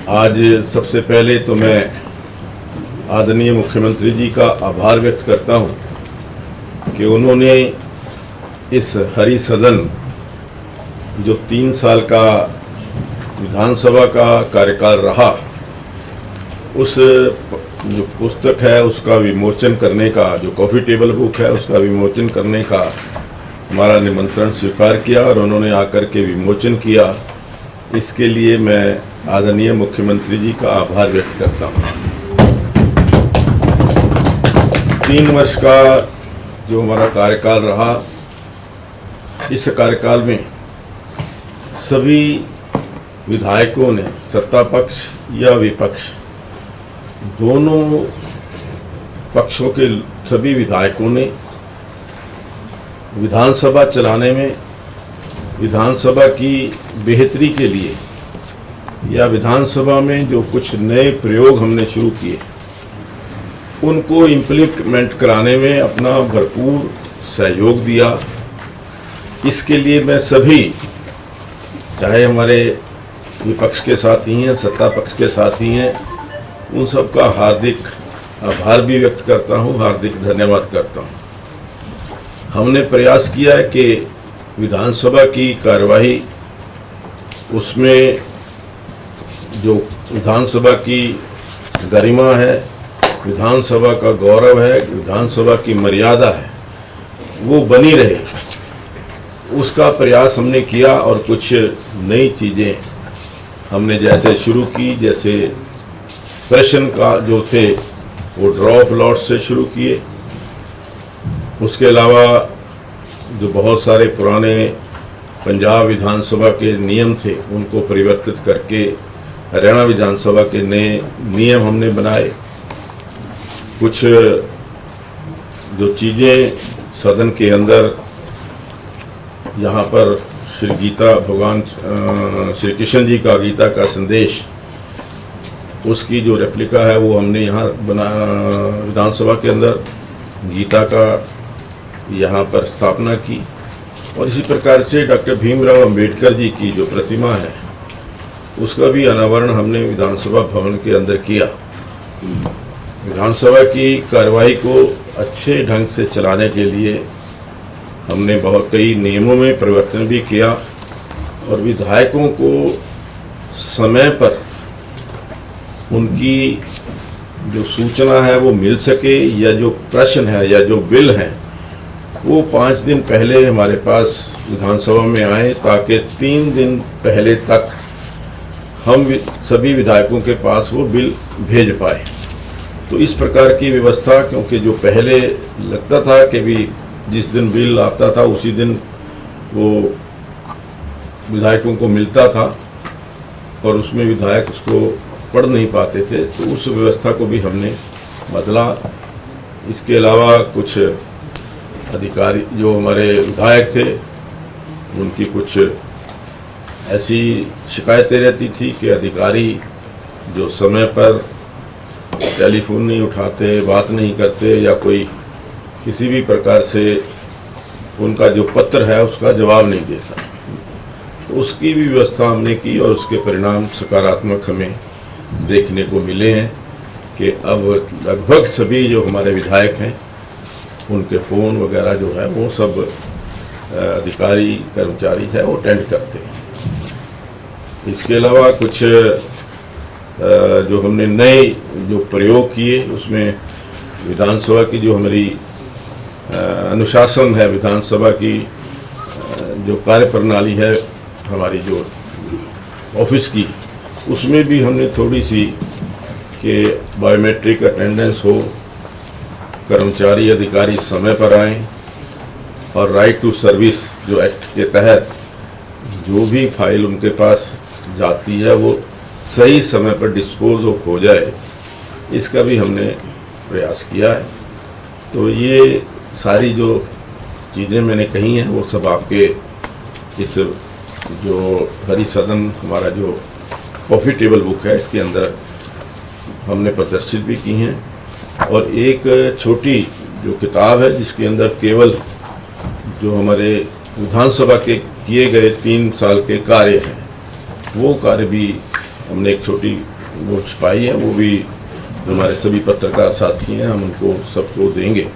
आज सबसे पहले तो मैं आदरणीय मुख्यमंत्री जी का आभार व्यक्त करता हूं कि उन्होंने इस हरि सदन जो 3 साल का विधानसभा का कार्यकाल रहा, उस जो पुस्तक है उसका विमोचन करने का, जो कॉफ़ी टेबल बुक है उसका विमोचन करने का हमारा निमंत्रण स्वीकार किया और उन्होंने आकर के विमोचन किया। इसके लिए मैं आदरणीय मुख्यमंत्री जी का आभार व्यक्त करता हूँ। 3 वर्ष का जो हमारा कार्यकाल रहा, इस कार्यकाल में सभी विधायकों ने, सत्ता पक्ष या विपक्ष, दोनों पक्षों के सभी विधायकों ने विधानसभा चलाने में, विधानसभा की बेहतरी के लिए या विधानसभा में जो कुछ नए प्रयोग हमने शुरू किए उनको इम्प्लीमेंट कराने में अपना भरपूर सहयोग दिया। इसके लिए मैं सभी, चाहे हमारे विपक्ष के साथी हैं, सत्ता पक्ष के साथी हैं, उन सब का हार्दिक आभार भी व्यक्त करता हूँ, हार्दिक धन्यवाद करता हूँ। हमने प्रयास किया है कि विधानसभा की कार्यवाही, उसमें जो विधानसभा की गरिमा है, विधानसभा का गौरव है, विधानसभा की मर्यादा है, वो बनी रहे, उसका प्रयास हमने किया। और कुछ नई चीज़ें हमने जैसे शुरू की, जैसे प्रश्न का जो थे वो ड्रॉ ऑफ लॉट्स से शुरू किए। उसके अलावा जो बहुत सारे पुराने पंजाब विधानसभा के नियम थे उनको परिवर्तित करके हरियाणा विधानसभा के नए नियम हमने बनाए। कुछ जो चीज़ें सदन के अंदर, यहाँ पर श्री गीता, भगवान श्री कृष्ण जी का गीता का संदेश, उसकी जो रेप्लिका है वो हमने यहाँ बना, विधानसभा के अंदर गीता का यहाँ पर स्थापना की। और इसी प्रकार से डॉक्टर भीमराव अंबेडकर जी की जो प्रतिमा है उसका भी अनावरण हमने विधानसभा भवन के अंदर किया। विधानसभा की कार्यवाही को अच्छे ढंग से चलाने के लिए हमने बहुत कई नियमों में परिवर्तन भी किया और विधायकों को समय पर उनकी जो सूचना है वो मिल सके, या जो प्रश्न है या जो बिल हैं वो 5 दिन पहले हमारे पास विधानसभा में आए, ताकि 3 दिन पहले तक हम सभी विधायकों के पास वो बिल भेज पाए। तो इस प्रकार की व्यवस्था, क्योंकि जो पहले लगता था कि भी जिस दिन बिल आता था उसी दिन वो विधायकों को मिलता था और उसमें विधायक उसको पढ़ नहीं पाते थे, तो उस व्यवस्था को भी हमने बदला। इसके अलावा कुछ अधिकारी जो हमारे विधायक थे, उनकी कुछ ऐसी शिकायतें रहती थी कि अधिकारी जो समय पर टेलीफोन नहीं उठाते, बात नहीं करते, या कोई किसी भी प्रकार से उनका जो पत्र है उसका जवाब नहीं देता। तो उसकी भी व्यवस्था हमने की और उसके परिणाम सकारात्मक हमें देखने को मिले हैं कि अब लगभग सभी जो हमारे विधायक हैं उनके फ़ोन वगैरह जो है वो सब अधिकारी कर्मचारी है वो अटेंड करते हैं। इसके अलावा कुछ जो हमने नए जो प्रयोग किए, उसमें विधानसभा की जो हमारी अनुशासन है, विधानसभा की जो कार्य प्रणाली है हमारी जो ऑफिस की, उसमें भी हमने थोड़ी सी कि बायोमेट्रिक अटेंडेंस हो, कर्मचारी अधिकारी समय पर आएँ, और राइट टू सर्विस जो एक्ट के तहत जो भी फाइल उनके पास जाती है वो सही समय पर डिस्पोज ऑफ हो जाए, इसका भी हमने प्रयास किया है। तो ये सारी जो चीज़ें मैंने कही हैं वो सब आपके इस जो हरि सदन हमारा जो कॉफ़ी टेबल बुक है इसके अंदर हमने प्रदर्शित भी की हैं। और एक छोटी जो किताब है जिसके अंदर केवल जो हमारे विधानसभा के किए गए 3 साल के कार्य हैं वो कार्य भी हमने एक छोटी वो छपाई है, वो भी हमारे सभी पत्रकार साथी हैं, हम उनको सबको देंगे।